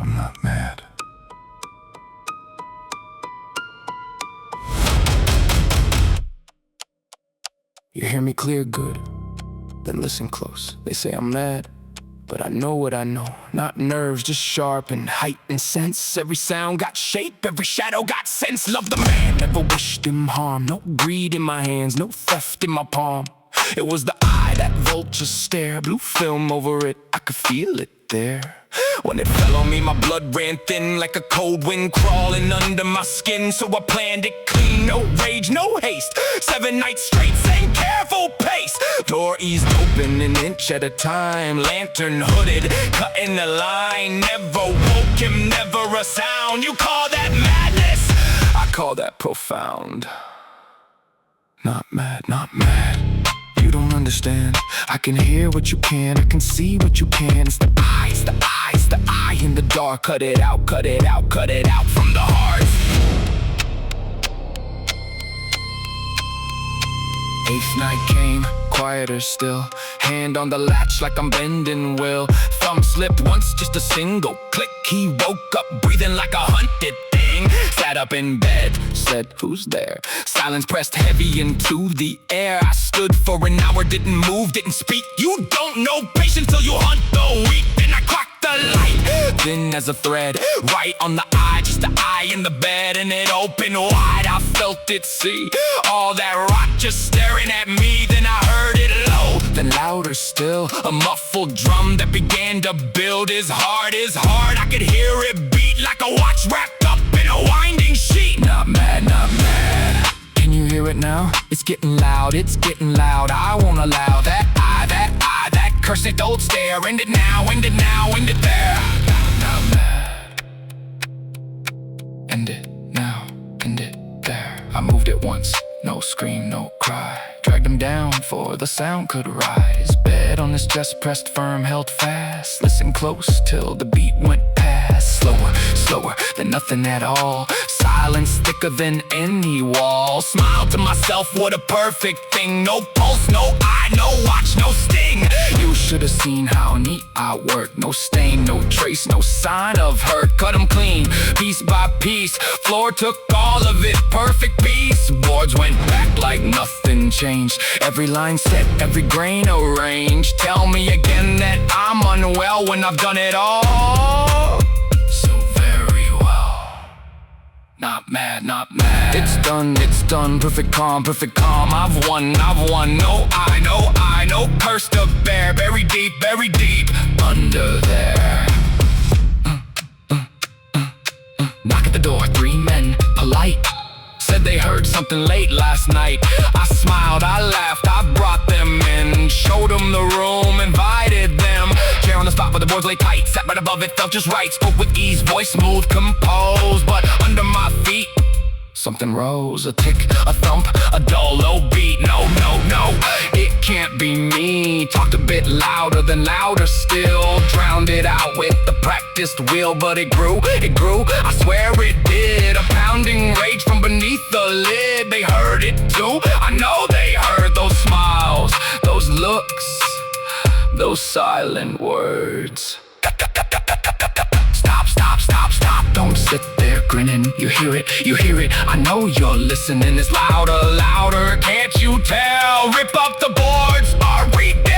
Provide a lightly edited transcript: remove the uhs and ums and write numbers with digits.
I'm not mad. You hear me clear? Good. Then listen close. They say I'm mad, but I know what I know. Not nerves, just sharp and heightened sense. Every sound got shape, every shadow got sense. Love the man, never wished him harm. No greed in my hands, no theft in my palm. It was the eye, that vulture stare. Blue film over it, I could feel it there. When it fell on me, my blood ran thin like a cold wind crawling under my skin. So I planned it clean, no rage, no haste. 7 nights straight, same careful pace. Door eased open an inch at a time. Lantern hooded, cutting the line. Never woke him, never a sound. You call that madness? I call that profound. Not mad, not mad. You don't understand. I can hear what you can, I can see what you can. It's the eye, it's the eye, it's the eye in the dark. Cut it out, cut it out, cut it out from the heart. 8th night came, quieter still. Hand on the latch like I'm bending will. Thumb slipped once, just a single click. He woke up breathing like a hunted thing. Sat up in bed, said, who's there? Silence pressed heavy into the air. I stood for an hour, didn't move, didn't speak. You don't know patience till you hunt the weak. Then I cracked the light, thin as a thread, right on the eye, just the eye in the bed. And it opened wide, I felt it see all that rot just staring at me. Then I heard it low, then louder still. A muffled drum that began to build. His heart is hard, I could hear it beat like a watch wrapped up in a winding sheet. Not mad, not mad. Can you hear it now? It's getting loud, it's getting loud. I won't allow that that cursed old stare. End it now, end it now, end it there. Not mad. End it now, end it there. I moved it once, no scream, no cry. Dragged him down for the sound could rise. Bed on his chest pressed firm, held fast. Listen close till the beat went past. Slower, slower than nothing at all. Silence thicker than any wall. Smiled to myself, what a perfect thing. No pulse, no eye, no watch, no sting. You should have seen how neat I worked. No stain, no trace, no sign of hurt. Cut them clean, piece by piece. Floor took all of it, perfect piece. Boards went back like nothing changed. Every line set, every grain arranged. Tell me again that I'm unwell when I've done it all so very well. Not mad, not mad. It's done, perfect calm, perfect calm. I've won, no I, no I, no curse to bear. Buried deep under there. Knock at the door, 3 men, polite. Said they heard something late last night. I smiled, I laughed, I brought them in. Showed them the room, invited them. Chair on the spot where the boards lay tight. Sat right above it, felt just right. Spoke with ease, voice smooth, composed. But under my feet something rose, a tick, a thump, a dull, low beat. No, no, no, it can't be me. Talked a bit louder, then louder still. Drowned it out with the practiced will. But it grew, I swear it did. A pounding rage from beneath the lid. They heard it too, I know they heard those smiles, those looks, those silent words. Stop, stop, stop, stop, don't sit there grinning. You hear it, I know you're listening. It's louder, louder, can't you tell? Rip up the boards, are we dead?